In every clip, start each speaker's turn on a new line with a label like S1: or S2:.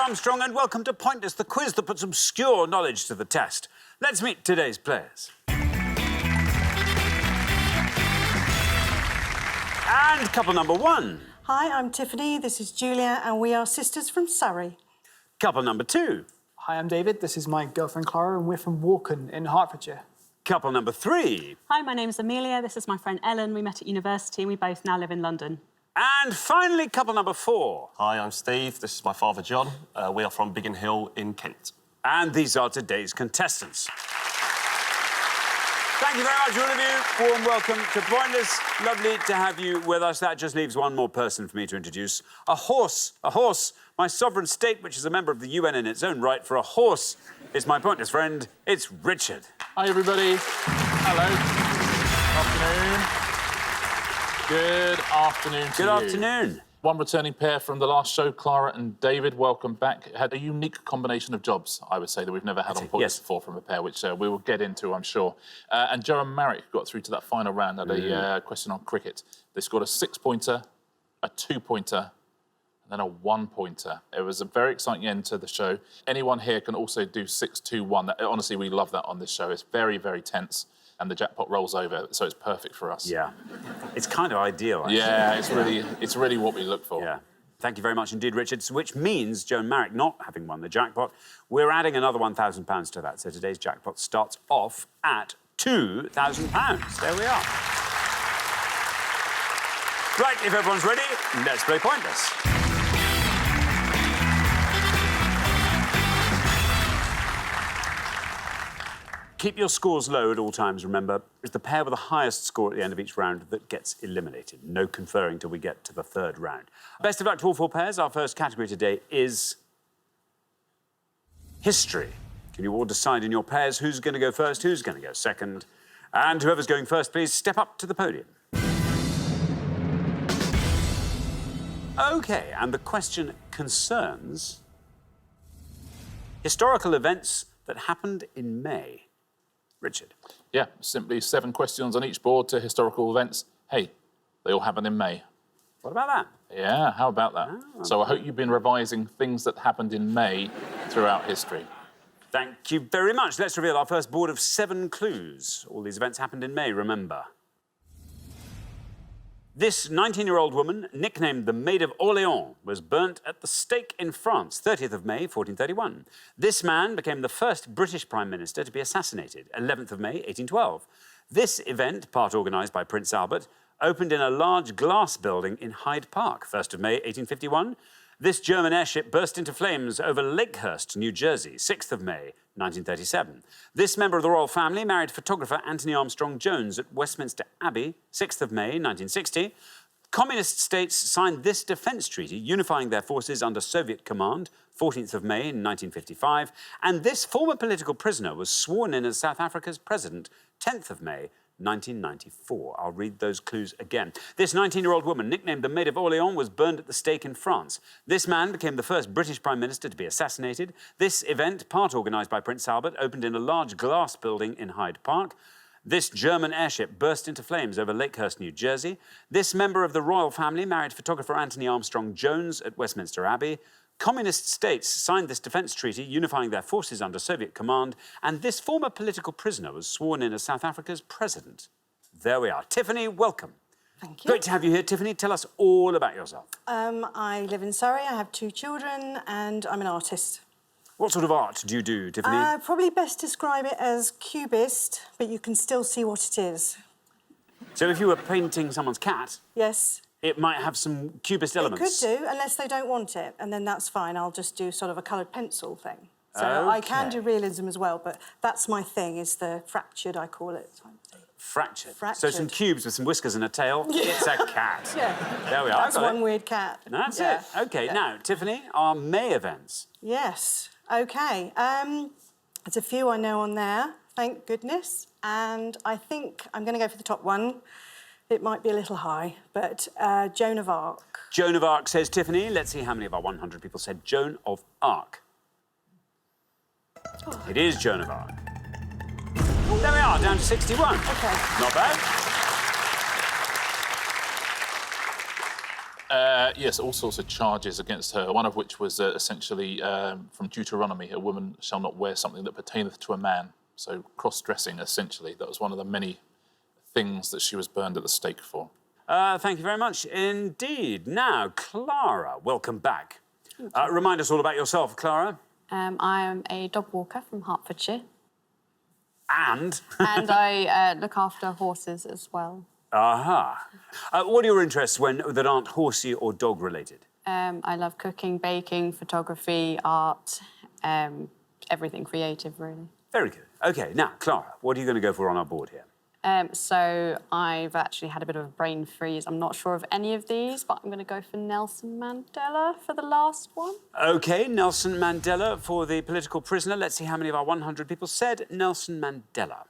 S1: Armstrong, and welcome to Pointless, the quiz that puts obscure knowledge to the test. Let's meet today's players. And couple number one.
S2: Hi, I'm Tiffany, this is Julia, and we are sisters from Surrey.
S1: Couple number two.
S3: Hi, I'm David, this is my girlfriend Clara, and we're from Walken in Hertfordshire.
S1: Couple number three.
S4: Hi, my name's Amelia, this is my friend Ellen. We met at university and we both now live in London.
S1: And finally, couple number four.
S5: Hi, I'm Steve. This is my father, John. We are from Biggin Hill in Kent.
S1: And these are today's contestants. Thank you very much, all of you. Warm welcome to Pointless. Lovely to have you with us. That just leaves one more person for me to introduce. A horse. A horse. My sovereign state, which is a member of the UN in its own right. For a horse is my Pointless friend. It's Richard.
S6: Hi, everybody. Hello. Afternoon. Good afternoon to you.
S1: Good afternoon.
S6: One returning pair from the last show, Clara and David. Welcome back. Had a unique combination of jobs, I would say, that we've never had on Pointless before from a pair, which we will get into, I'm sure. And Joe and Marek got through to that final round at a question on cricket. They scored a 6-pointer, a 2-pointer, and then a 1-pointer. It was a very exciting end to the show. Anyone here can also do 6-2-1. Honestly, we love that on this show. It's very, very tense. And the jackpot rolls over, so it's perfect for us.
S1: Yeah. It's kind of ideal, actually.
S6: Yeah, it's really what we look for.
S1: Yeah. Thank you very much indeed, Richard. Which means, Joe and Marek not having won the jackpot, we're adding another £1,000 to that. So today's jackpot starts off at £2,000. There we are. Right, if everyone's ready, let's play Pointless. Keep your scores low at all times, remember. It's the pair with the highest score at the end of each round that gets eliminated. No conferring till we get to the third round. Best of luck to all four pairs. Our first category today is history. Can you all decide in your pairs who's going to go first, who's going to go second? And whoever's going first, please step up to the podium. OK, and the question concerns historical events that happened in May. Richard.
S6: Yeah, simply 7 questions on each board to historical events. Hey, they all happened in May.
S1: What about that?
S6: Yeah, how about that? So I hope you've been revising things that happened in May throughout history.
S1: Thank you very much. Let's reveal our first board of 7 clues. All these events happened in May, remember. This 19-year-old woman, nicknamed the Maid of Orléans, was burnt at the stake in France, 30th of May, 1431. This man became the first British Prime Minister to be assassinated, 11th of May, 1812. This event, part organised by Prince Albert, opened in a large glass building in Hyde Park, 1st of May, 1851. This German airship burst into flames over Lakehurst, New Jersey, 6th of May, 1937. This member of the royal family married photographer Anthony Armstrong-Jones at Westminster Abbey, 6th of May, 1960. Communist states signed this defence treaty, unifying their forces under Soviet command, 14th of May, 1955. And this former political prisoner was sworn in as South Africa's president, 10th of May, 1994. I'll read those clues again. This 19-year-old woman, nicknamed the Maid of Orléans, was burned at the stake in France. This man became the first British Prime Minister to be assassinated. This event, part organised by Prince Albert, opened in a large glass building in Hyde Park. This German airship burst into flames over Lakehurst, New Jersey. This member of the royal family married photographer Anthony Armstrong-Jones at Westminster Abbey. Communist states signed this defence treaty, unifying their forces under Soviet command, and this former political prisoner was sworn in as South Africa's president. There we are. Tiffany, welcome.
S2: Thank you.
S1: Great to have you here. Tiffany, tell us all about yourself.
S2: I live in Surrey, I have 2 children, and I'm an artist.
S1: What sort of art do you do, Tiffany?
S2: Probably best describe it as cubist, but you can still see what it is.
S1: So if you were painting someone's cat...
S2: Yes.
S1: It might have some cubist elements.
S2: It could do, unless they don't want it, and then that's fine. I'll just do sort of a coloured pencil thing. So
S1: Okay.
S2: I can do realism as well, but that's my thing, is the fractured, I call it.
S1: Fractured.
S2: Fractured.
S1: So some cubes with some whiskers and a tail. It's a cat.
S2: Yeah.
S1: There we are.
S2: That's one weird cat.
S1: That's
S2: Yeah.
S1: it. OK, now, Tiffany, our May events.
S2: Yes. OK. There's a few I know on there, thank goodness. And I think I'm going to go for the top one. It might be a little high, but Joan of Arc.
S1: Joan of Arc, says Tiffany. Let's see how many of our 100 people said Joan of Arc. Oh. It is Joan of Arc. There we are, down to 61.
S2: OK.
S1: Not bad.
S6: Yes, all sorts of charges against her, one of which was essentially from Deuteronomy, a woman shall not wear something that pertaineth to a man. So cross-dressing, essentially. That was one of the many things that she was burned at the stake for.
S1: Thank you very much indeed. Now, Clara, welcome back. Remind us all about yourself, Clara.
S7: I am a dog walker from Hertfordshire.
S1: And?
S7: And I look after horses as well.
S1: Aha. What are your interests that aren't horsey or dog related?
S7: I love cooking, baking, photography, art, everything creative, really.
S1: Very good. OK, now, Clara, what are you going to go for on our board here?
S7: So I've actually had a bit of a brain freeze. I'm not sure of any of these, but I'm going to go for Nelson Mandela for the last one.
S1: OK, Nelson Mandela for the political prisoner. Let's see how many of our 100 people said Nelson Mandela.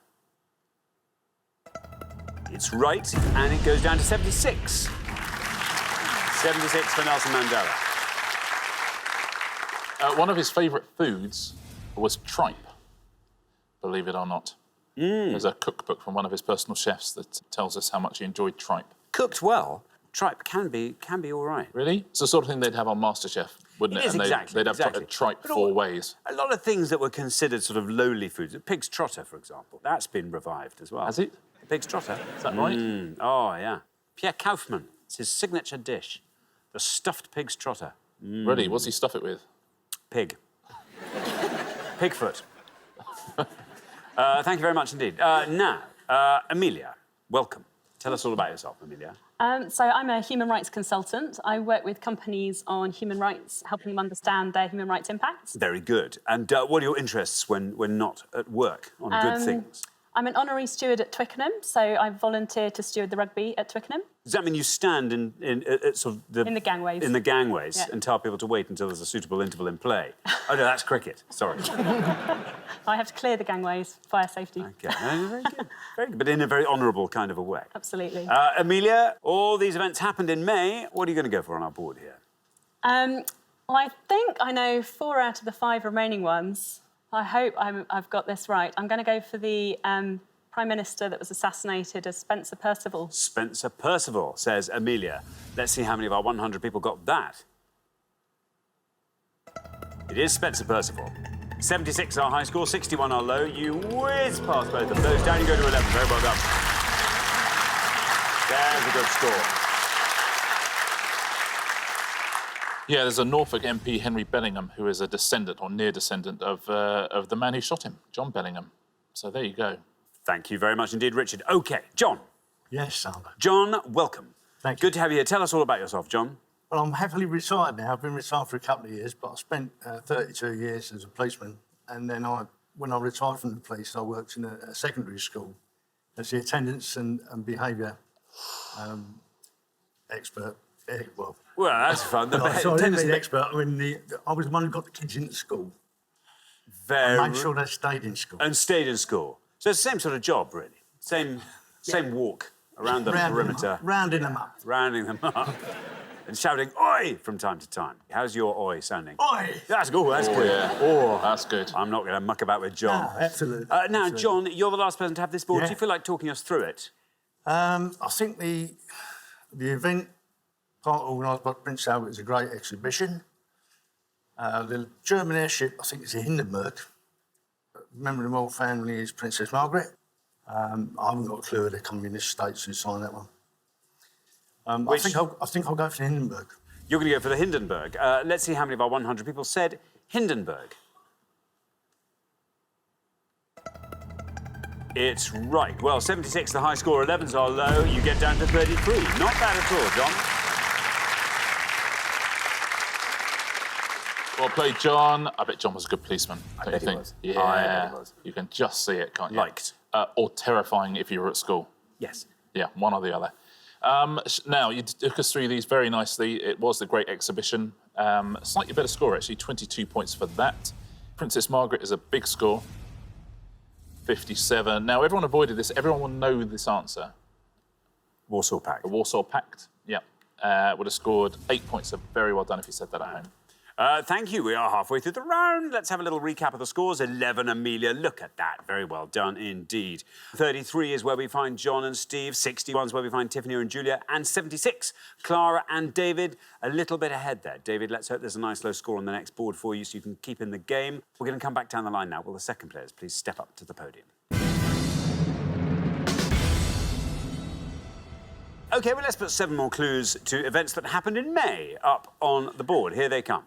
S1: It's right, and it goes down to 76. 76 for Nelson Mandela.
S6: One of his favourite foods was tripe, believe it or not. There's a cookbook from one of his personal chefs that tells us how much he enjoyed tripe.
S1: Cooked well, tripe can be all right.
S6: Really? It's the sort of thing they'd have on MasterChef, wouldn't it?
S1: It is,
S6: And
S1: exactly.
S6: they'd have tripe
S1: But
S6: 4 ways.
S1: A lot of things that were considered sort of lowly foods. Pig's trotter, for example, that's been revived as well.
S6: Has it?
S1: Pig's trotter.
S6: Is that right?
S1: Oh, yeah. Pierre Kaufmann, it's his signature dish. The stuffed pig's trotter.
S6: Really? What's he stuff it with?
S1: Pig. Pigfoot. Thank you very much indeed. Now, Amelia, welcome. Tell us all about yourself, Amelia.
S4: So I'm a human rights consultant. I work with companies on human rights, helping them understand their human rights impacts.
S1: Very good. And what are your interests when not at work on good things?
S4: I'm an honorary steward at Twickenham, so I volunteer to steward the rugby at Twickenham.
S1: Does that mean you stand in sort of
S4: In the gangways.
S1: in the gangways
S4: Yeah.
S1: and tell people to wait until there's a suitable interval in play? Oh no, that's cricket. Sorry.
S4: I have to clear the gangways, fire safety.
S1: Okay, no, very good. Very good, but in a very honourable kind of a way.
S4: Absolutely.
S1: Amelia, all these events happened in May. What are you going to go for on our board here?
S4: Well, I think I know 4 out of the 5 remaining ones. I hope I've got this right. I'm going to go for the Prime Minister that was assassinated as Spencer Perceval.
S1: Spencer Perceval, says Amelia. Let's see how many of our 100 people got that. It is Spencer Perceval. 76 our high score, 61 our low. You whiz past both of those. Down you go to 11. Very well done. There's a good score.
S6: Yeah, there's a Norfolk MP, Henry Bellingham, who is a descendant or near descendant of the man who shot him, John Bellingham. So there you go.
S1: Thank you very much indeed, Richard. OK, John.
S8: Yes, Sandra.
S1: John, welcome.
S8: Thank you.
S1: Good to have you here. Tell us all about yourself, John.
S8: Well, I'm happily retired now. I've been retired for a couple of years, but I spent 32 years as a policeman. And then when I retired from the police, I worked in a secondary school as the attendance and behaviour expert. Well,
S1: that's fun.
S8: sorry, I didn't mean the expert. I mean, I was the one who got the kids into school.
S1: Very...
S8: I made sure they stayed in school.
S1: And stayed in school. So it's the same sort of job, really. Same walk around the perimeter.
S8: Rounding them up.
S1: Rounding them up. And shouting, oi, from time to time. How's your oi sounding?
S8: Oi!
S1: That's good, that's good.
S6: Yeah.
S1: Oh,
S6: That's good.
S1: I'm not going to muck about with John.
S8: No, absolutely.
S1: Now,
S8: Absolutely.
S1: John, you're the last person to have this board.
S8: Yeah.
S1: Do you feel like talking us through it?
S8: I think the event part organised by Prince Albert is a great exhibition. The German airship, I think it's a Hindenburg. A member of the royal family is Princess Margaret. I haven't got a clue whether they're coming in the States to sign that one. I think I'll go for the Hindenburg.
S1: You're going to go for the Hindenburg. Let's see how many of our 100 people said Hindenburg. It's right. Well, 76 the high score, 11's our low. You get down to 33. Not bad at all, John.
S6: Well played, John. I bet John was a good policeman.
S1: I
S6: Don't
S1: bet
S6: you
S1: he
S6: think?
S1: was.
S6: Yeah.
S1: I bet he was.
S6: You can just see it, can't you?
S1: Liked.
S6: Or terrifying if you were at school.
S1: Yes.
S6: Yeah, one or the other. Now, you took us through these very nicely. It was the great exhibition. Slightly better score, actually, 22 points for that. Princess Margaret is a big score, 57. Now, everyone avoided this. Everyone will know this answer.
S1: Warsaw Pact.
S6: The Warsaw Pact, yeah. Would have scored 8 points. So very well done if you said that at home.
S1: Thank you. We are halfway through the round. Let's have a little recap of the scores. 11, Amelia. Look at that. Very well done indeed. 33 is where we find John and Steve. 61 is where we find Tiffany and Julia. And 76, Clara and David. A little bit ahead there. David, let's hope there's a nice low score on the next board for you so you can keep in the game. We're going to come back down the line now. Will the second players please step up to the podium? OK, well, let's put 7 more clues to events that happened in May up on the board. Here they come.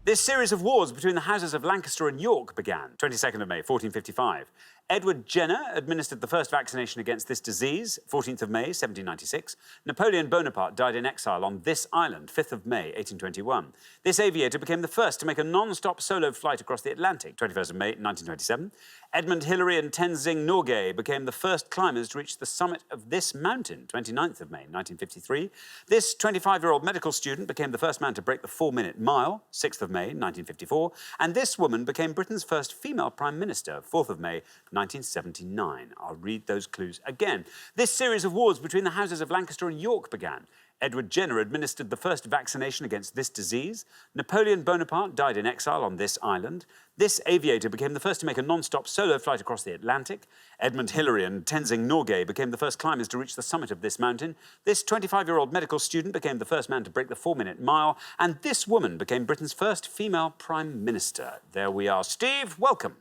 S1: This series of wars between the houses of Lancaster and York began 22nd of May, 1455. Edward Jenner administered the first vaccination against this disease, 14th of May, 1796. Napoleon Bonaparte died in exile on this island, 5th of May, 1821. This aviator became the first to make a non-stop solo flight across the Atlantic, 21st of May, 1927. Edmund Hillary and Tenzing Norgay became the first climbers to reach the summit of this mountain, 29th of May, 1953. This 25-year-old medical student became the first man to break the 4-minute mile, 6th of May, 1954. And this woman became Britain's first female Prime Minister, 4th of May, 1979. I'll read those clues again. This series of wars between the houses of Lancaster and York began. Edward Jenner administered the first vaccination against this disease. Napoleon Bonaparte died in exile on this island. This aviator became the first to make a non-stop solo flight across the Atlantic. Edmund Hillary and Tenzing Norgay became the first climbers to reach the summit of this mountain. This 25-year-old medical student became the first man to break the 4-minute mile. And this woman became Britain's first female Prime Minister. There we are. Steve, welcome.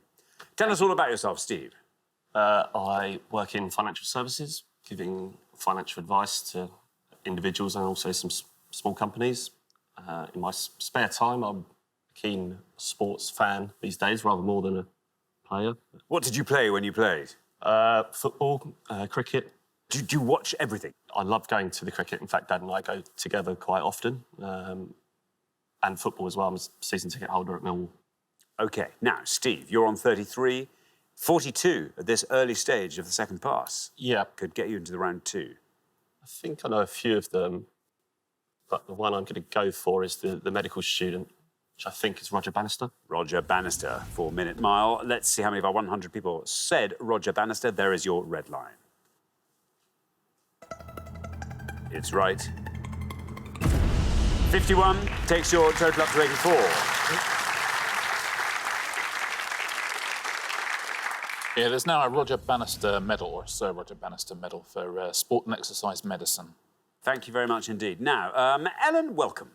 S1: Tell us all about yourself, Steve.
S5: I work in financial services, giving financial advice to individuals and also some small companies. In my spare time, I'm a keen sports fan these days, rather more than a player.
S1: What did you play when you played?
S5: Football, cricket.
S1: Do you watch everything?
S5: I love going to the cricket. In fact, Dad and I go together quite often. And football as well. I'm a season ticket holder at Millwall.
S1: OK, now, Steve, you're on 33. 42 at this early stage of the second pass.
S5: Yeah.
S1: Could get you into the round 2.
S5: I think I know a few of them, but the one I'm going to go for is the medical student, which I think is Roger Bannister.
S1: Roger Bannister, 4-minute mile. Let's see how many of our 100 people said Roger Bannister. There is your red line. It's right. 51 takes your total up to 84.
S6: Yeah, there's now a Roger Bannister medal, or a Sir Roger Bannister medal, for sport and exercise medicine.
S1: Thank you very much indeed. Now, Ellen, welcome.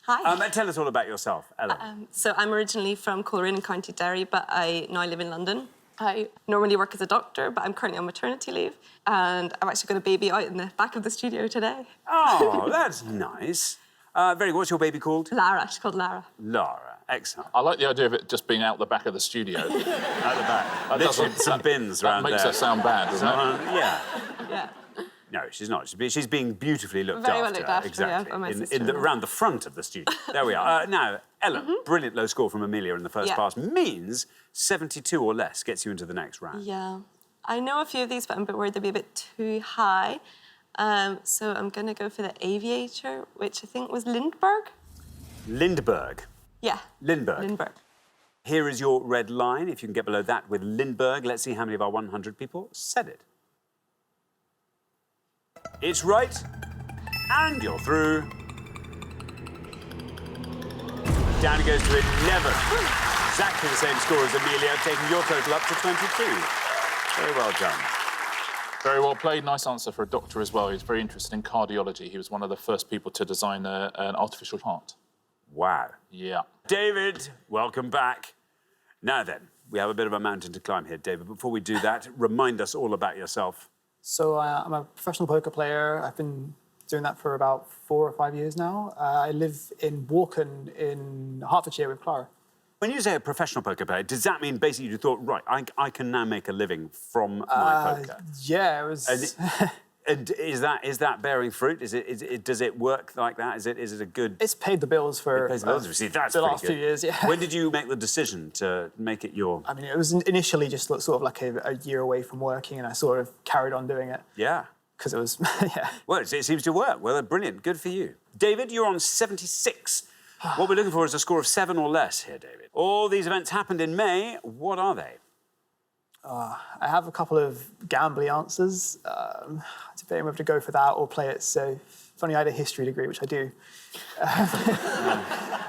S9: Hi.
S1: Tell us all about yourself, Ellen.
S9: So I'm originally from Coleraine in County Derry, but I now live in London. I normally work as a doctor, but I'm currently on maternity leave, and I've actually got a baby out in the back of the studio today.
S1: Oh, that's nice. Very good. What's your baby called?
S9: Lara. She's called Lara.
S1: Lara. Excellent.
S6: I like the idea of it just being out the back of the studio.
S1: Out the back. Literally some bins around there.
S6: That makes her sound bad, doesn't it?
S1: Yeah.
S9: Yeah.
S1: No, she's not. She's being beautifully looked
S9: Very
S1: after.
S9: well looked after,
S1: exactly.
S9: yeah, by my
S1: in
S9: sister-in-law.
S1: around the front of the studio. There we are. Now, Ellen, brilliant low score from Amelia in the first
S9: Yeah.
S1: pass means 72 or less gets you into the next round.
S9: Yeah. I know a few of these, but I'm a bit worried they'll be a bit too high. So I'm going to go for the aviator, which I think was Lindbergh.
S1: Lindbergh.
S9: Yeah.
S1: Lindbergh.
S9: Lindbergh.
S1: Here is your red line. If you can get below that with Lindbergh, let's see how many of our 100 people said it. It's right. And you're through. Down it goes to 11. Exactly the same score as Amelia, taking your total up to 22. Very well done.
S6: Very well played. Nice answer for a doctor as well. He's very interested in cardiology. He was one of the first people to design an artificial heart.
S1: Wow.
S6: Yeah.
S1: David, welcome back. Now then, we have a bit of a mountain to climb here, David. Before we do that, remind us all about yourself.
S3: So I'm a professional poker player. I've been doing that for about 4 or 5 years now. I live in Walken in Hertfordshire with Clara.
S1: When you say a professional poker player, does that mean basically you thought, right, I can now make a living from my poker?
S3: Yeah, it was...
S1: And is that bearing fruit? Does it work like that? Is it a good...
S3: It's paid the bills for
S1: See, that's
S3: the
S1: pretty
S3: last
S1: good.
S3: few years, yeah.
S1: When did you make the decision to make it your...
S3: I mean, it was initially just sort of like a year away from working, and I sort of carried on doing it.
S1: Yeah.
S3: Because it was, yeah.
S1: Well, it seems to work. Well, brilliant. Good for you. David, you're on 76. What we're looking for is a score of 7 or less here, David. All these events happened in May. What are they?
S3: I have a couple of gambly answers. Debating whether to go for that or play it safe. If only I had a history degree, which I do.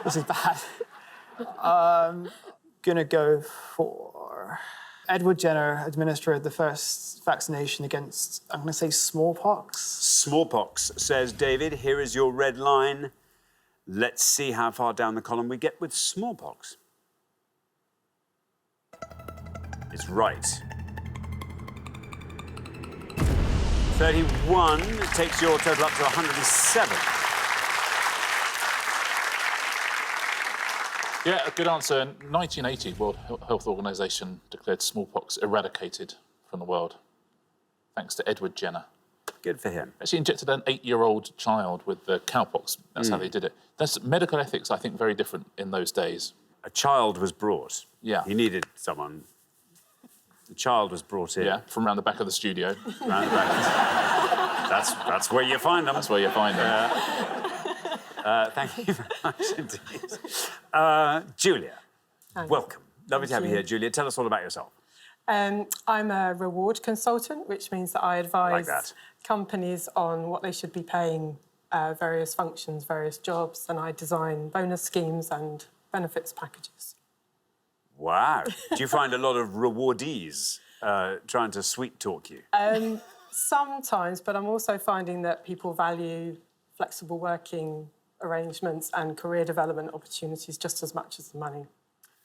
S3: This is bad. Gonna go for Edward Jenner administered the first vaccination against, I'm gonna say smallpox.
S1: Smallpox, says David. Here is your red line. Let's see how far down the column we get with smallpox. It's right. 31 takes your total up to 107.
S6: Yeah, a good answer. In 1980, World Health Organization declared smallpox eradicated from the world, thanks to Edward Jenner.
S1: Good for him.
S6: Actually injected an 8-year-old child with the cowpox. That's how they did it. That's medical ethics, I think, very different in those days.
S1: A child was brought.
S6: Yeah.
S1: He needed someone. The child was brought in.
S6: Yeah, from around the back of the studio.
S1: Round the back. That's where you find them.
S6: That's where you find them.
S1: Thank you very much indeed. Julia, welcome. Lovely to have you here, Julia. Tell us all about yourself.
S10: I'm a reward consultant, which means that I advise companies on what they should be paying various functions, various jobs, and I design bonus schemes and benefits packages.
S1: Wow. Do you find a lot of rewardees trying to sweet talk you?
S10: Sometimes, but I'm also finding that people value flexible working arrangements and career development opportunities just as much as the money.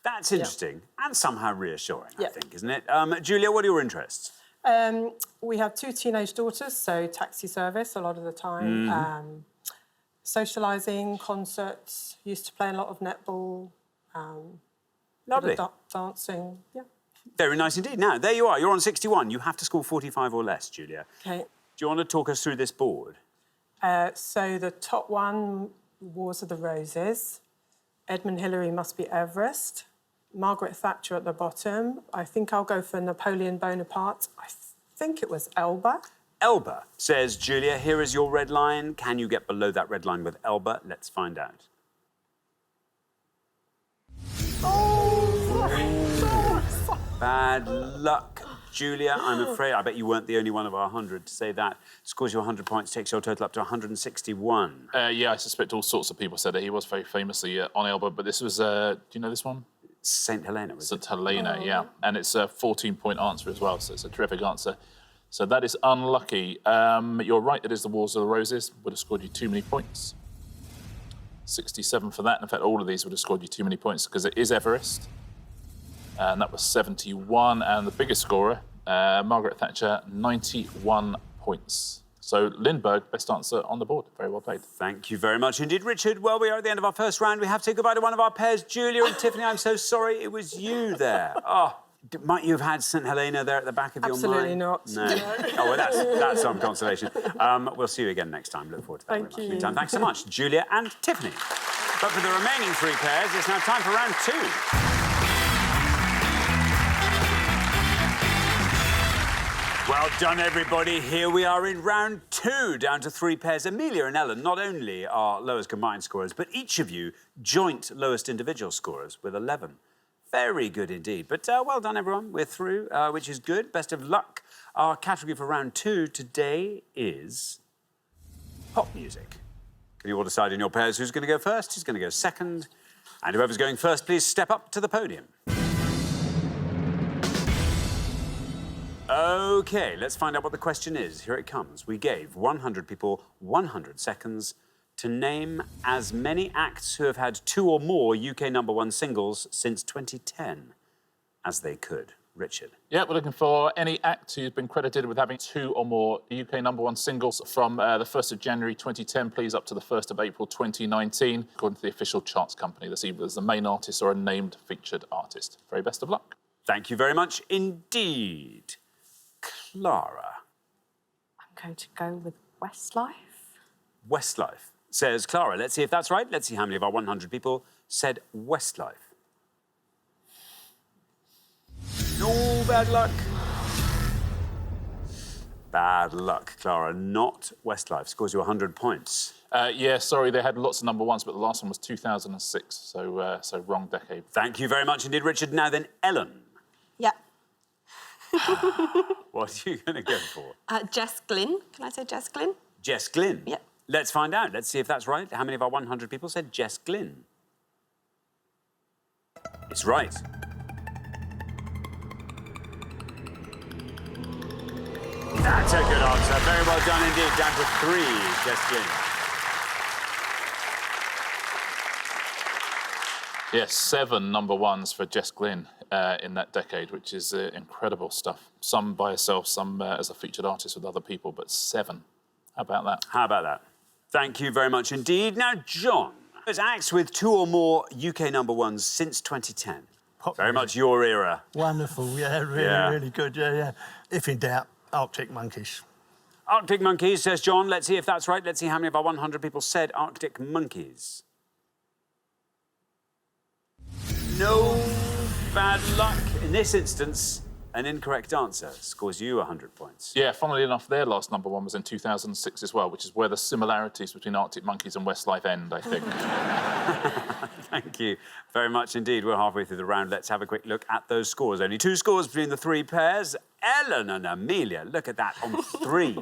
S1: That's interesting and somehow reassuring, I
S10: Yeah.
S1: think, isn't it? Julia, what are your interests?
S10: We have 2 teenage daughters, so taxi service a lot of the time. Socialising, concerts, used to play a lot of netball.
S1: Lovely.
S10: Dancing, yeah.
S1: Very nice indeed. Now, there you are. You're on 61. You have to score 45 or less, Julia.
S10: Okay.
S1: Do you want to talk us through this board?
S10: So the top one, Wars of the Roses. Edmund Hillary must be Everest. Margaret Thatcher at the bottom. I think I'll go for Napoleon Bonaparte. I think it was Elba.
S1: Elba, says Julia. Here is your red line. Can you get below that red line with Elba? Let's find out. Bad luck, Julia. I'm afraid. I bet you weren't the only one of our 100 to say that. Scores you 100 points, takes your total up to 161.
S6: Yeah, I suspect all sorts of people said it. He was very famously on Elba, but this was, do you know this one?
S1: St. Helena, was it?
S6: St. Helena, yeah. And it's a 14-point answer as well, so it's a terrific answer. So that is unlucky. You're right, it is the Wars of the Roses. Would have scored you too many points. 67 for that. In fact, all of these would have scored you too many points because it is Everest. And that was 71. And the biggest scorer, Margaret Thatcher, 91 points. So Lindbergh, best answer on the board. Very well played.
S1: Thank you very much indeed, Richard. Well, we are at the end of our first round. We have to say goodbye to one of our pairs. Julia and Tiffany, I'm so sorry it was you there. Oh, might you have had St. Helena there at the back of your mind?
S10: Absolutely not.
S1: No. Oh, well, that's some consolation. We'll see you again next time. Look forward to that.
S10: Thank
S1: very
S10: you.
S1: much. Meantime, thanks so much, Julia and Tiffany. But for the remaining 3 pairs, it's now time for round 2. Well done, everybody. Here we are in round 2, down to 3 pairs. Amelia and Ellen not only are lowest combined scorers, but each of you joint lowest individual scorers with 11. Very good indeed. But well done, everyone. We're through, which is good. Best of luck. Our category for round 2 today is pop music. Can you all decide in your pairs who's going to go first, who's going to go second? And whoever's going first, please step up to the podium. OK, let's find out what the question is. Here it comes. We gave 100 people 100 seconds to name as many acts who have had 2 or more UK #1 singles since 2010 as they could. Richard.
S6: Yeah, we're looking for any act who's been credited with having 2 or more UK #1 singles from the 1st of January 2010, please, up to the 1st of April 2019, according to the official charts company. That's either as the main artist or a named featured artist. Very best of luck.
S1: Thank you very much indeed. Clara.
S7: I'm going to go with Westlife.
S1: Westlife, says Clara. Let's see if that's right. Let's see how many of our 100 people said Westlife. No, bad luck. Bad luck, Clara. Not Westlife. Scores you 100 points.
S6: Yeah, sorry, they had lots of #1s, but the last one was 2006, so wrong decade.
S1: Thank you very much indeed, Richard. Now then, Ellen.
S2: Yeah.
S1: What are you going to go for?
S9: Jess Glynn. Can I say Jess Glynn?
S1: Jess Glynn?
S9: Yep.
S1: Let's find out. Let's see if that's right. How many of our 100 people said Jess Glynn? It's right. That's a good answer. Very well done indeed. Down to 3, Jess Glynn.
S6: Yes, 7 number ones for Jess Glynn in that decade, which is incredible stuff. Some by herself, some as a featured artist with other people, but 7. How about that?
S1: How about that? Thank you very much indeed. Now, John, there's acts with 2 or more UK number ones since 2010. Very much your era.
S8: Wonderful, yeah, really good, yeah. If in doubt, Arctic Monkeys.
S1: Arctic Monkeys, says John. Let's see if that's right. Let's see how many of our 100 people said Arctic Monkeys. No bad luck. In this instance, an incorrect answer scores you 100 points.
S6: Yeah, funnily enough, their last number one was in 2006 as well, which is where the similarities between Arctic Monkeys and Westlife end, I think.
S1: Thank you very much indeed. We're halfway through the round. Let's have a quick look at those scores. Only 2 scores between the 3 pairs. Ellen and Amelia, look at that, on 3.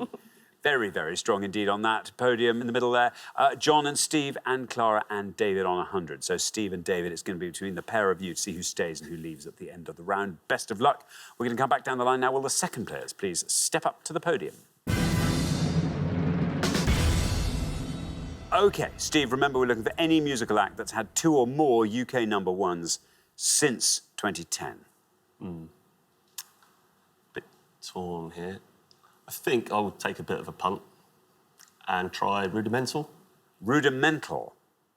S1: Very, very strong indeed on that podium in the middle there. John and Steve and Clara and David on 100. So Steve and David, it's going to be between the pair of you to see who stays and who leaves at the end of the round. Best of luck. We're going to come back down the line now. Will the second players please step up to the podium? OK, Steve, remember we're looking for any musical act that's had 2 or more UK number ones since 2010.
S5: Bit torn here. I think I'll take a bit of a punt and try Rudimental.
S1: Rudimental,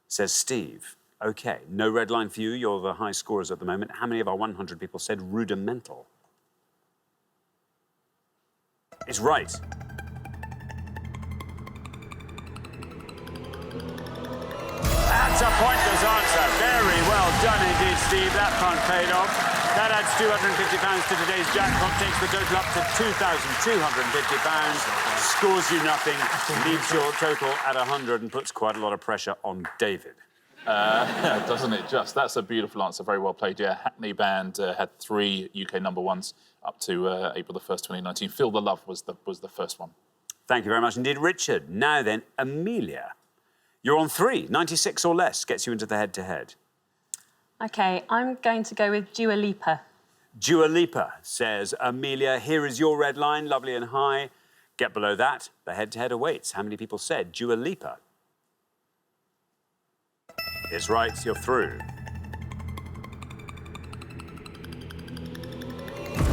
S1: says Steve. OK, no red line for you. You're the high scorers at the moment. How many of our 100 people said Rudimental? It's right. That's a pointless answer. Very well done indeed, Steve. That punt paid off. That adds £250 to today's jackpot, takes the total up to £2,250, scores you nothing, leaves your total at 100 and puts quite a lot of pressure on David.
S6: Doesn't it just? That's a beautiful answer. Very well played, yeah. Hackney Band had 3 UK number ones up to April the 1st, 2019. Feel the Love was the first one.
S1: Thank you very much indeed, Richard. Now then, Amelia. You're on 3. 96 or less gets you into the head-to-head.
S4: OK, I'm going to go with Dua Lipa.
S1: Dua Lipa, says Amelia. Here is your red line, lovely and high. Get below that, the head-to-head awaits. How many people said Dua Lipa? It's right, you're through.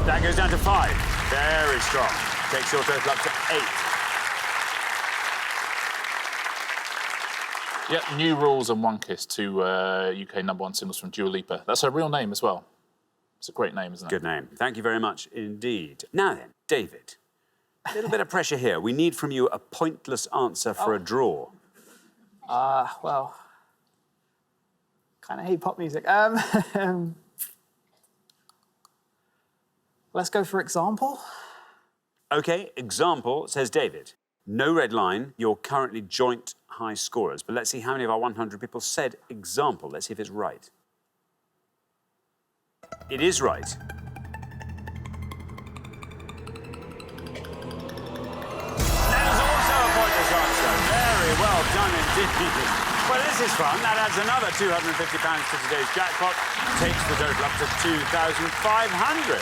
S1: That goes down to 5. Very strong. Takes your total up to 8.
S6: Yeah, New Rules and One Kiss, 2 UK number one singles from Dua Lipa. That's her real name as well. It's a great name, isn't it?
S1: Good name. Thank you very much indeed. Now then, David, a little bit of pressure here. We need from you a pointless answer for a draw.
S3: Well, kind of hate pop music. Let's go for example.
S1: OK, example, says David. No red line, you're currently joint high scorers, but let's see how many of our 100 people said example. Let's see if it's right. It is right. That is also a pointless answer. Very well done indeed. Well, this is fun. That adds another £250 to today's jackpot. Takes the total up to 2,500.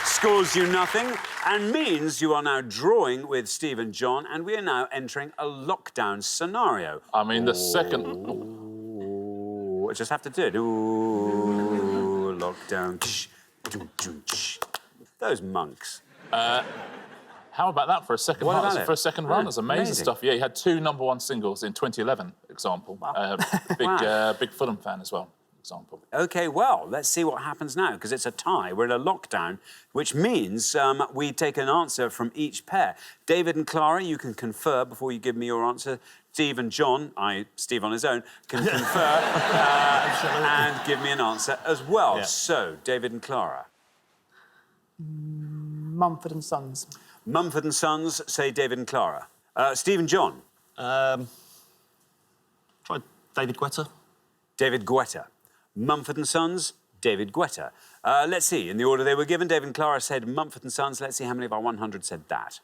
S1: Scores you nothing and means you are now drawing with Steve and John, and we are now entering a lockdown scenario.
S6: I mean, the second...
S1: Ooh, I just have to do it. Ooh, lockdown. Those monks.
S6: How about that for a second
S1: What
S6: run?
S1: about it?
S6: For a second run, that's amazing stuff. Yeah, he had 2 number one singles in 2011, example.
S1: Wow.
S6: Big Fulham fan as well. Example.
S1: OK, well, let's see what happens now, because it's a tie. We're in a lockdown, which means we take an answer from each pair. David and Clara, you can confer before you give me your answer. Steve and John, Steve on his own, can confer and give me an answer as well. Yeah. So, David and Clara.
S3: Mumford & Sons.
S1: Mumford & Sons, say David and Clara. Steve and John.
S5: Try David Guetta.
S1: David Guetta. Mumford & Sons, David Guetta. Let's see, in the order they were given, David and Clara said Mumford & Sons. Let's see how many of our 100 said that.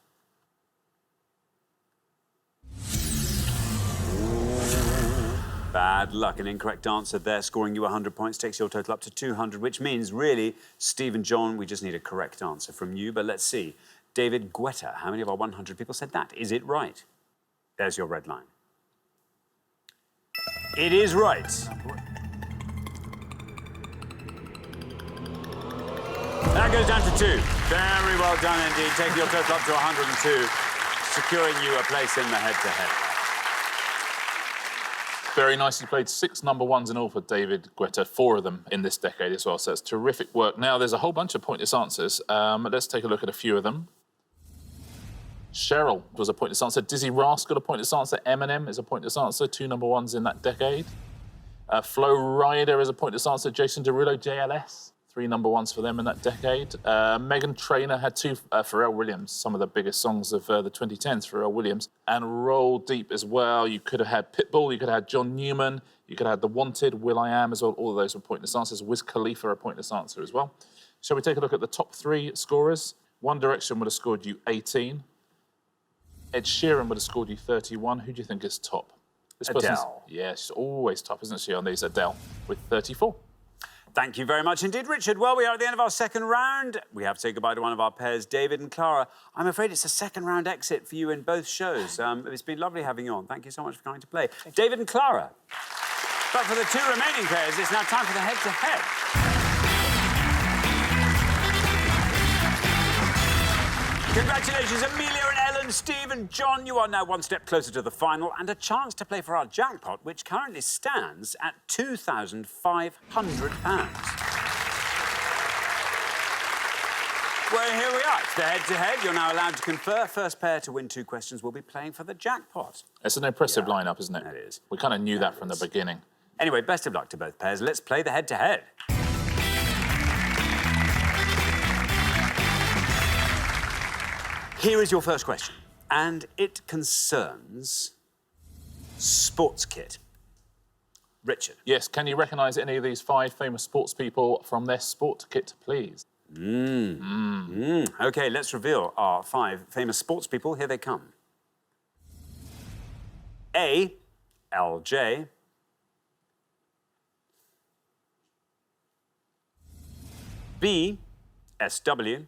S1: Bad luck, an incorrect answer there. Scoring you 100 points takes your total up to 200, which means, really, Steve and John, we just need a correct answer from you. But let's see. David Guetta, how many of our 100 people said that? Is it right? There's your red line. It is right. That goes down to 2. Very well done indeed. Taking your total up to 102, securing you a place in the head-to-head.
S6: Very nicely played. 6 number ones in all for David Guetta, 4 of them in this decade as well, so that's terrific work. Now, there's a whole bunch of pointless answers. Let's take a look at a few of them. Cheryl was a pointless answer. Dizzy Rascal got a pointless answer. Eminem is a pointless answer. 2 number ones in that decade. Flo Rida is a pointless answer. Jason Derulo, JLS. 3 number ones for them in that decade. Meghan Trainor had 2. Pharrell Williams, some of the biggest songs of the 2010s, Pharrell Williams. And Roll Deep as well. You could have had Pitbull, you could have had John Newman, you could have had The Wanted, will.i.am as well. All of those were pointless answers. Wiz Khalifa, a pointless answer as well. Shall we take a look at the top 3 scorers? One Direction would have scored you 18. Ed Sheeran would have scored you 31. Who do you think is top? This
S1: Adele.
S6: Yeah, she's always top, isn't she, on these? Adele with 34.
S1: Thank you very much indeed, Richard. Well, we are at the end of our second round. We have to say goodbye to one of our pairs, David and Clara. I'm afraid it's a second round exit for you in both shows. It's been lovely having you on. Thank you so much for coming to play. David and Clara. But for the 2 remaining pairs, it's now time for the head-to-head. Congratulations, Amelia and Ellen, Steve and John. You are now one step closer to the final and a chance to play for our jackpot, which currently stands at £2,500. Well, here we are. It's the head-to-head. You're now allowed to confer. First pair to win 2 questions will be playing for the jackpot.
S6: It's an impressive lineup, isn't it?
S1: It is.
S6: We kind of knew that from the beginning.
S1: Anyway, best of luck to both pairs. Let's play the head-to-head. Here is your first question, and it concerns sports kit. Richard.
S6: Yes, can you recognise any of these 5 famous sports people from their sport kit, please?
S1: OK, let's reveal our 5 famous sports people. Here they come. A, LJ. B, SW.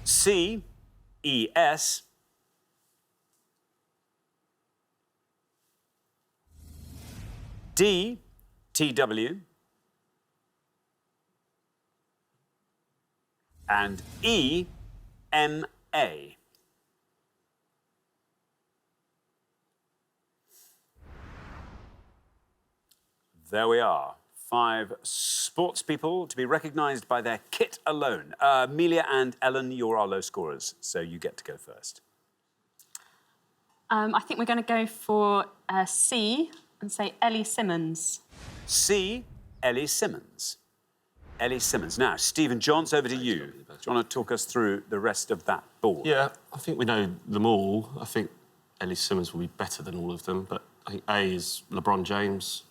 S1: C, ES. D, TW. And E, MA. There we are. 5 sports people to be recognised by their kit alone. Amelia and Ellen, you're our low scorers, so you get to go first.
S4: I think we're going to go for C and say Ellie Simmons.
S1: C, Ellie Simmons. Ellie Simmons. Now, Stephen Johns, over to you. Do you want to talk us through the rest of that board?
S5: Yeah, I think we know them all. I think Ellie Simmons will be better than all of them, but I think A is LeBron James,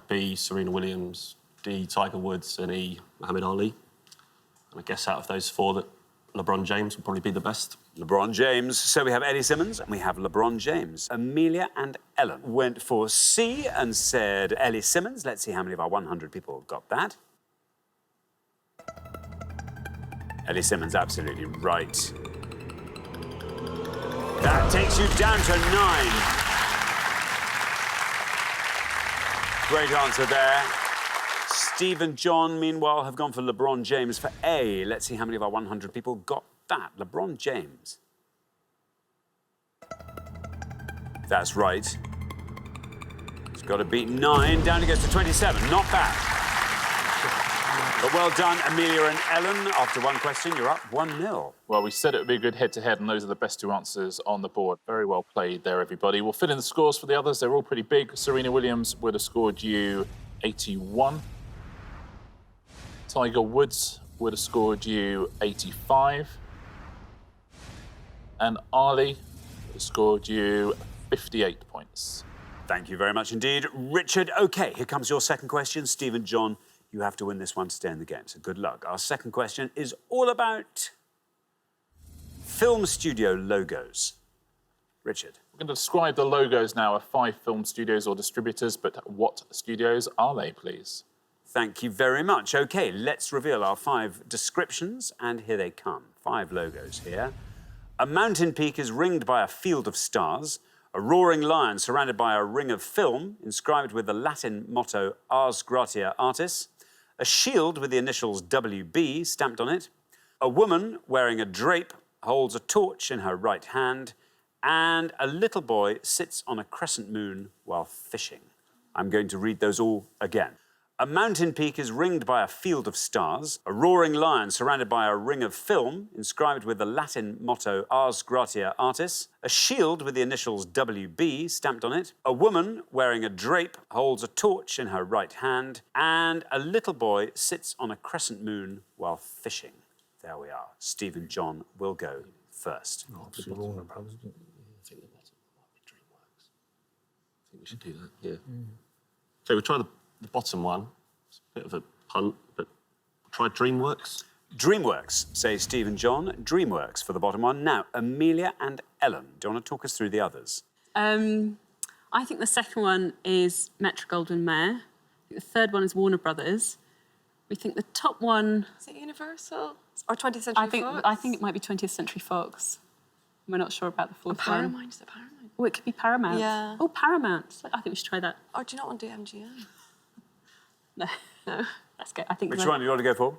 S5: B, Serena Williams, D, Tiger Woods, and E, Muhammad Ali. And I guess out of those 4, that LeBron James will probably be the best.
S1: LeBron James. So we have Ellie Simmons and we have LeBron James. Amelia and Ellen went for C and said Ellie Simmons. Let's see how many of our 100 people got that. Ellie Simmons, absolutely right. That takes you down to 9. Great answer there. Steve and John, meanwhile, have gone for LeBron James for A. Let's see how many of our 100 people got that. LeBron James. That's right. It's got to beat 9. Down it goes to 27. Not bad. But well done, Amelia and Ellen. After 1 question, you're up 1-0.
S6: Well, we said it would be a good head-to-head, and those are the best 2 answers on the board. Very well played there, everybody. We'll fill in the scores for the others. They're all pretty big. Serena Williams would have scored you 81. Tiger Woods would have scored you 85. And Ali would have scored you 58 points.
S1: Thank you very much indeed, Richard. OK, here comes your second question. Steve and John, you have to win this one to stay in the game, so good luck. Our second question is all about film studio logos. Richard.
S6: We're going to describe the logos now of 5 film studios or distributors, but what studios are they, please?
S1: Thank you very much. OK, let's reveal our 5 descriptions, and here they come. 5 logos here. A mountain peak is ringed by a field of stars. A roaring lion surrounded by a ring of film, inscribed with the Latin motto Ars Gratia Artis. A shield with the initials WB stamped on it. A woman wearing a drape holds a torch in her right hand. And a little boy sits on a crescent moon while fishing. I'm going to read those all again. A mountain peak is ringed by a field of stars. A roaring lion surrounded by a ring of film, inscribed with the Latin motto Ars Gratia Artis. A shield with the initials WB stamped on it. A woman wearing a drape holds a torch in her right hand. And a little boy sits on a crescent moon while fishing. There we are. Steve and John will go first.
S8: Obviously, Warner Brothers.
S5: I think the bottom might be DreamWorks. I think we should do that, yeah. Okay, we'll try the bottom one. It's a bit of a punt, but try DreamWorks.
S1: DreamWorks, say Steve and John. DreamWorks for the bottom one. Now, Amelia and Ellen, do you want to talk us through the others?
S4: I think the second one is Metro-Goldwyn-Mayer. I think the third one is Warner Brothers. We think the top one...
S9: Is it Universal? Or 20th Century Fox?
S4: I think it might be 20th Century Fox. We're not sure about the fourth one.
S9: Paramount, is it Paramount?
S4: Oh, it could be Paramount.
S9: Yeah.
S4: Oh, Paramount. I think we should try that.
S9: Or do you not want to do MGM?
S4: No.
S9: No.
S4: Let's go. I think
S1: Which one do you want to go for?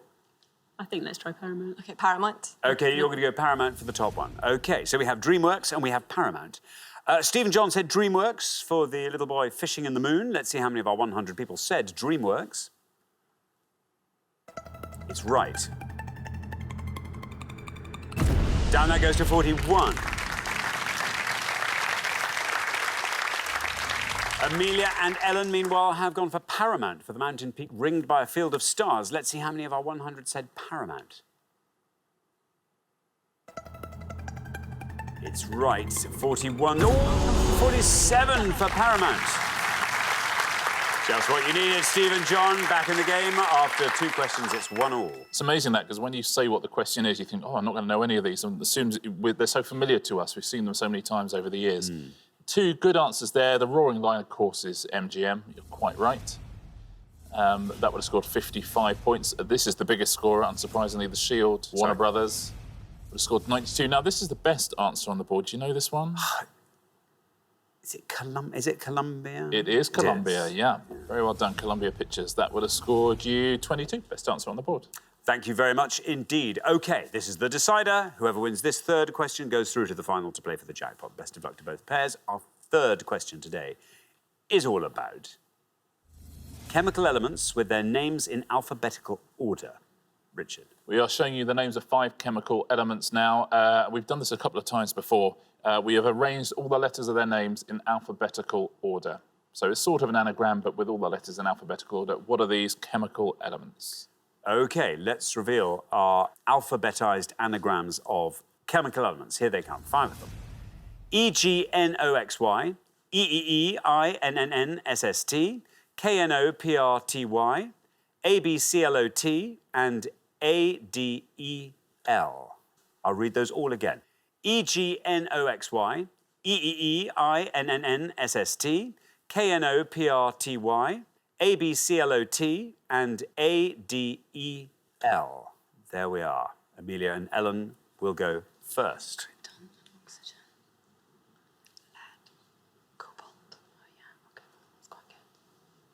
S4: I think let's try Paramount.
S9: Okay, Paramount.
S1: OK, you're going to go Paramount for the top one. OK, so we have DreamWorks and we have Paramount. Steve and John said DreamWorks for the little boy fishing in the moon. Let's see how many of our 100 people said DreamWorks. It's right. Down that goes to 41. Amelia and Ellen, meanwhile, have gone for Paramount for the mountain peak ringed by a field of stars. Let's see how many of our 100 said Paramount. It's right, 41. Oh, 47 for Paramount. Just what you needed, Steve and John, back in the game. After 2 questions, it's 1-all.
S6: It's amazing that, because when you say what the question is, you think, oh, I'm not going to know any of these. And as soon as they're so familiar to us, we've seen them so many times over the years. 2 good answers there. The Roaring Lion, of course, is MGM. You're quite right. That would have scored 55 points. This is the biggest scorer, unsurprisingly, The Shield. Warner Brothers would have scored 92. Now, this is the best answer on the board. Do you know this one?
S1: Is it Columbia?
S6: It is Columbia, yeah. Very well done, Columbia Pictures. That would have scored you 22. Best answer on the board.
S1: Thank you very much indeed. OK, this is the decider. Whoever wins this third question goes through to the final to play for the jackpot. Best of luck to both pairs. Our third question today is all about chemical elements with their names in alphabetical order. Richard.
S6: We are showing you the names of 5 chemical elements now. We've done this a couple of times before. We have arranged all the letters of their names in alphabetical order. So it's sort of an anagram, but with all the letters in alphabetical order. What are these chemical elements?
S1: OK, let's reveal our alphabetized anagrams of chemical elements. Here they come, 5 of them. EGNOXY, EEEINNSST, KNOPRTY, ABCLOT, and ADEL. I'll read those all again. EGNOXY, EEEINNSST, KNOPRTY, ABCLOT, and ADEL. There we are. Amelia and Ellen will go first.
S9: Oxygen. Lead. Cobalt. Oh, yeah. Okay. That's quite good.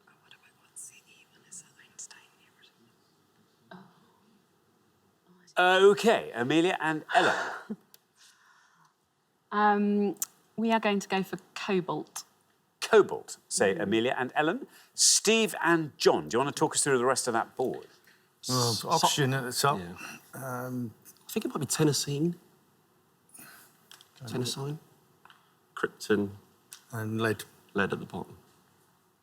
S9: Oh, what about what's the E one? Is that Einstein?
S1: OK, Amelia and Ellen.
S4: We are going to go for cobalt.
S1: Cobalt, say Amelia and Ellen. Steve and John, do you want to talk us through the rest of that board?
S8: Well, oxygen at the top.
S5: Yeah. I think it might be tennessine. Tennessine. Krypton.
S8: And lead.
S5: Lead at the bottom.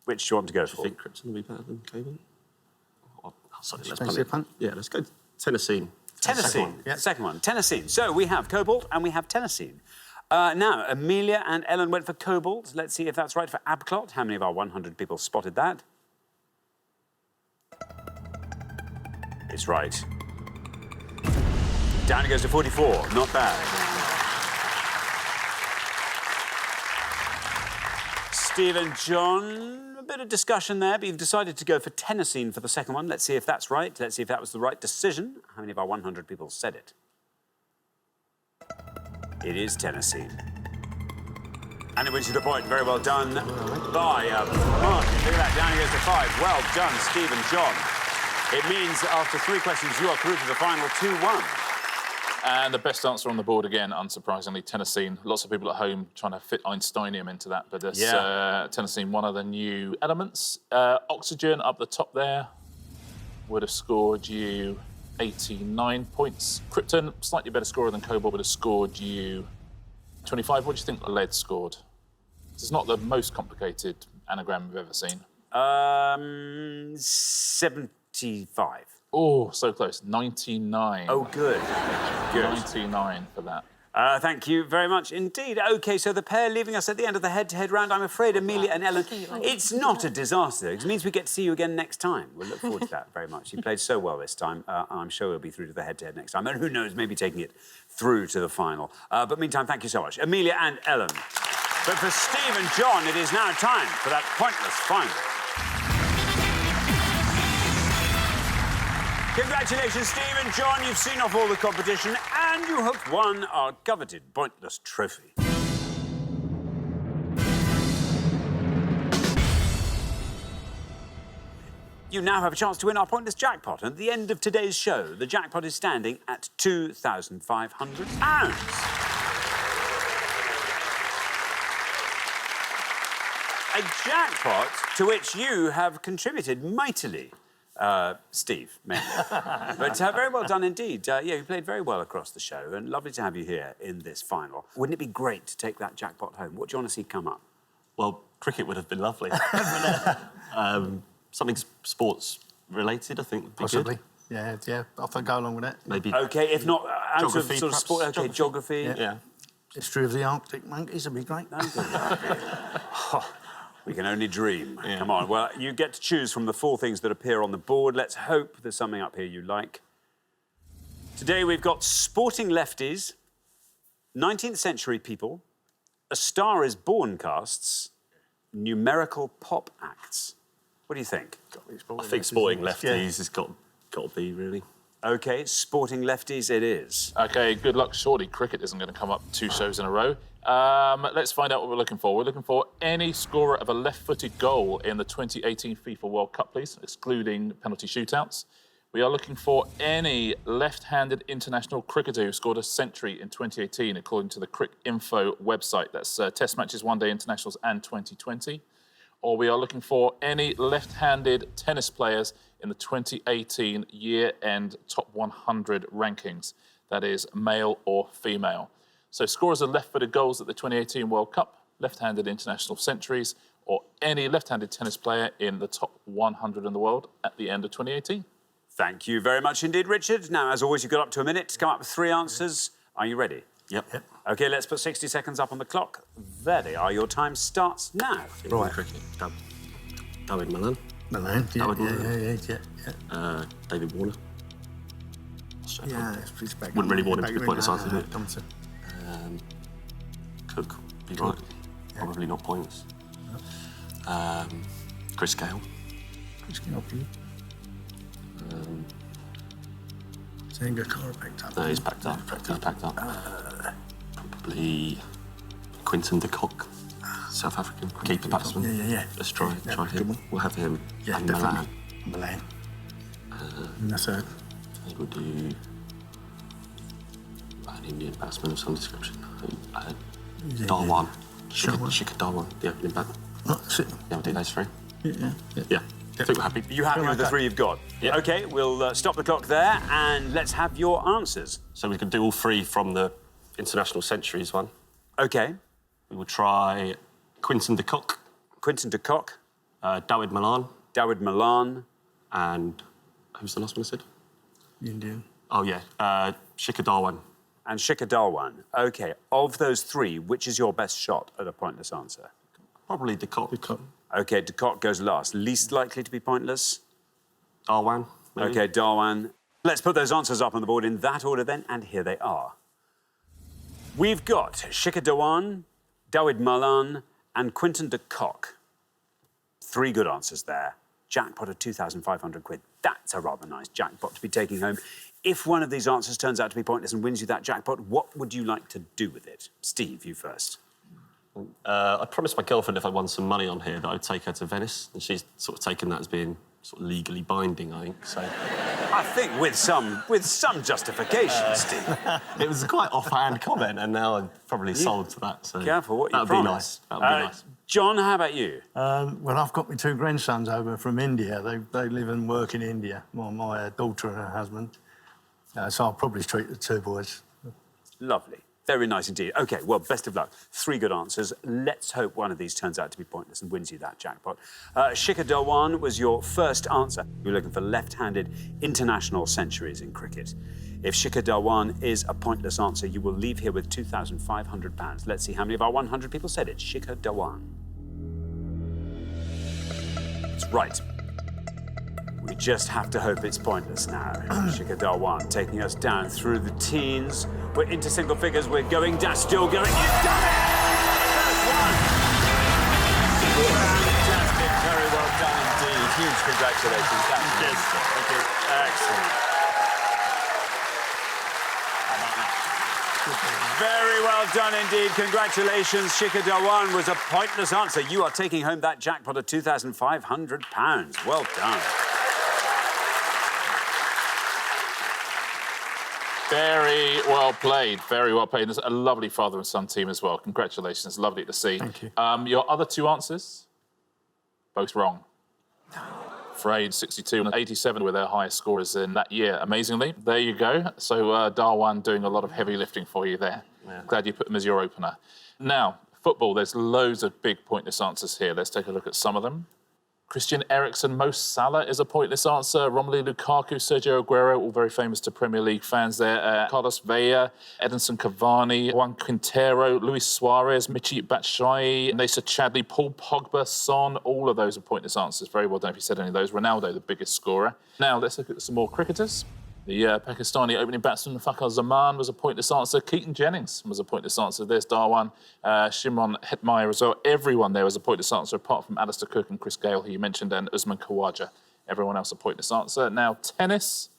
S1: Which do you want to go
S5: I
S1: for?
S5: think Krypton will be better than cobalt. Sorry, let's
S8: Fancy a punt?
S5: Yeah, let's go tennessine.
S1: Tennessine.
S8: Yeah.
S1: Second one, Tennessine. So we have cobalt and we have Tennessine. Now, Amelia and Ellen went for cobalt. Let's see if that's right for abclot. How many of our 100 people spotted that? It's right. Down it goes to 44. Not bad. Steve and John, a bit of discussion there, but you've decided to go for Tennessee for the second one. Let's see if that's right. Let's see if that was the right decision. How many of our 100 people said it? It is Tennessee. And it wins you the point. Very well done by Martin. Look at that, down he goes to 5. Well done, Steve and John. It means that after 3 questions, you are through to the final 2-1.
S6: And the best answer on the board again, unsurprisingly, Tennessee. Lots of people at home trying to fit Einsteinium into that, but it's Tennessee, one of the new elements. Oxygen up the top there would have scored you 89 points. Krypton, slightly better scorer than Cobalt, would have scored you 25. What do you think lead scored? It's not the most complicated anagram we've ever seen.
S1: 75.
S6: Oh, so close. 99.
S1: Oh, good. Good.
S6: 99 for that.
S1: Thank you very much indeed. OK, so the pair leaving us at the end of the head-to-head round, I'm afraid, Amelia and Ellen, it's not a disaster. It means we get to see you again next time. We'll look forward to that very much. You played so well this time. I'm sure we'll be through to the head-to-head next time. And who knows, maybe taking it through to the final. But meantime, thank you so much. Amelia and Ellen. But for Steve and John, it is now time for that pointless final. Congratulations, Steve and John. You've seen off all the competition and you have won our coveted pointless trophy. You now have a chance to win our pointless jackpot. And at the end of today's show, the jackpot is standing at £2,500. A jackpot to which you have contributed mightily. Steve, mainly. But very well done indeed. Yeah, you played very well across the show and lovely to have you here in this final. Wouldn't it be great to take that jackpot home? What do you want to see come up?
S5: Well, cricket would have been lovely. Something sports-related, I think, would be
S8: Possibly.
S5: good.
S8: Yeah, I think go along with that.
S5: Maybe.
S1: OK, if not out
S5: Geography,
S1: of sort of sport, OK, geography.
S5: Yeah.
S8: History of the Arctic monkeys would be great.
S1: We can only dream.
S5: Yeah.
S1: Come on. Well, you get to choose from the 4 things that appear on the board. Let's hope there's something up here you like. Today we've got sporting lefties, 19th century people, A Star is Born casts, numerical pop acts. What do you think?
S5: I think sporting lefties has got to be, really.
S1: OK, sporting lefties it is.
S6: OK, good luck. Surely cricket isn't going to come up 2 shows in a row. Let's find out what we're looking for. We're looking for any scorer of a left-footed goal in the 2018 FIFA World Cup, please, excluding penalty shootouts. We are looking for any left-handed international cricketer who scored a century in 2018, according to the Cricinfo website. That's Test matches, one-day internationals and 2020. Or we are looking for any left-handed tennis players in the 2018 year-end top 100 rankings. That is male or female. So scorers of left-footed goals at the 2018 World Cup, left-handed international centuries, or any left-handed tennis player in the top 100 in the world at the end of 2018.
S1: Thank you very much indeed, Richard. Now, as always, you've got up to a minute to come up with 3 answers. Are you ready?
S5: Yep.
S1: OK, let's put 60 seconds up on the clock. There they are. Your time starts now.
S5: Right. Cricket. David Milan.
S8: Milan, yeah.
S5: David Warner.
S8: Yeah, it's back.
S5: Wouldn't really want him to be pointless, would it?
S8: Thompson.
S5: Cook, be right. Yeah. Probably not points. Chris Gale.
S8: Chris Gale, Sangakkara packed up.
S5: No, he's packed up. He's packed up. Probably Quinton de Kock, South African keeper batsman.
S8: Yeah.
S5: Let's try him. We'll have him and
S8: definitely.
S5: Milan.
S8: And that's it.
S5: We'll do an Indian batsman of some description. Darwan. Shikhar Darwan, the opening batsman.
S8: That's it.
S5: Yeah, we'll do those 3.
S8: Yeah.
S5: I think we're happy.
S1: Are you happy with the 3 you've got?
S5: Yeah.
S1: OK, we'll stop the clock there and let's have your answers.
S5: So we can do all 3 from the international centuries one.
S1: OK.
S5: We will try Quinton de Kock.
S1: Quinton de Kock.
S5: Dawid Malan.
S1: Dawid Malan.
S5: And who's the last one I said?
S8: Indian.
S5: Oh, yeah. Shikhar Dhawan.
S1: and Shikha Dalwan. OK, of those three, which is your best shot at a pointless answer?
S5: Probably Decot.
S1: OK, Decot goes last. Least likely to be pointless?
S5: Darwan, maybe.
S1: OK, Darwan. Let's put those answers up on the board in that order then, and here they are. We've got Shikha Dalwan, Dawid Malan, and Quinton de Kock. 3 good answers there. Jackpot of 2,500 quid. That's a rather nice jackpot to be taking home. If one of these answers turns out to be pointless and wins you that jackpot, what would you like to do with it? Steve, you first.
S5: I promised my girlfriend if I won some money on here that I'd take her to Venice, and she's sort of taken that as being sort of legally binding, I think. So
S1: I think with some justification, Steve.
S5: it was a quite offhand comment, and now I'm probably sold to that. So
S1: careful what you
S5: that'd
S1: promise.
S5: Be nice. That'd be nice.
S1: John, how about you?
S8: Well, I've got my 2 grandsons over from India. They live and work in India, my daughter and her husband. So I'll probably treat the 2 boys.
S1: Lovely. Very nice indeed. OK, well, best of luck. 3 good answers. Let's hope one of these turns out to be pointless and wins you that jackpot. Shikha Dalwan was your first answer. You're looking for left-handed international centuries in cricket. If Shikha Dalwan is a pointless answer, you will leave here with £2,500. Let's see how many of our 100 people said it. Shikha Dalwan. That's right. We just have to hope it's pointless now. Shikha Dalwan taking us down through the teens. We're into single figures. We're going down, still going. You've done it! First one! Fantastic. Very well done indeed. Huge congratulations. That's good. Thank you. Excellent. Very well done indeed. Congratulations. Shikha Dalwan was a pointless answer. You are taking home that jackpot of £2,500. Well done.
S6: Very well played, very well played. There's a lovely father and son team as well. Congratulations, lovely to see.
S8: Thank you.
S6: Your other 2 answers, both wrong. Afraid 62 and 87 were their highest scorers in that year, amazingly. There you go. So Darwan doing a lot of heavy lifting for you there. Yeah. Glad you put him as your opener. Now, football, there's loads of big pointless answers here. Let's take a look at some of them. Christian Eriksen, Mo Salah is a pointless answer. Romelu Lukaku, Sergio Aguero, all very famous to Premier League fans there. Carlos Vela, Edinson Cavani, Juan Quintero, Luis Suarez, Michy Batshuayi, Nacer Chadli, Paul Pogba, Son, all of those are pointless answers. Very well done if you said any of those. Ronaldo, the biggest scorer. Now, let's look at some more cricketers. The Pakistani opening batsman Fakhar Zaman was a pointless answer. Keaton Jennings was a pointless answer. There's Darwan, Shimron Hetmyer as well. Everyone there was a pointless answer, apart from Alistair Cook and Chris Gale, who you mentioned, and Usman Khawaja. Everyone else a pointless answer. Now, tennis.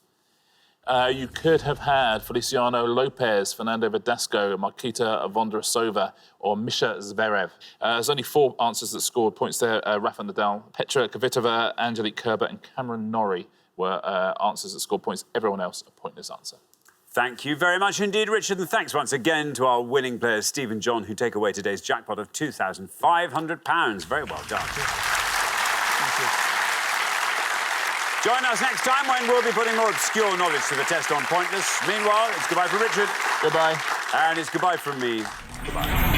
S6: You could have had Feliciano Lopez, Fernando Verdasco, Marketa Vondrousova, or Misha Zverev. There's only 4 answers that scored points there. Rafa Nadal, Petra Kvitova, Angelique Kerber, and Cameron Norrie were answers that scored points. Everyone else, a pointless answer.
S1: Thank you very much indeed, Richard, and thanks once again to our winning players, Steve and John, who take away today's jackpot of £2,500. Very well done. Thank you. Join us next time when we'll be putting more obscure knowledge to the test on Pointless. Meanwhile, it's goodbye from Richard.
S6: Goodbye.
S1: And it's goodbye from me. Goodbye.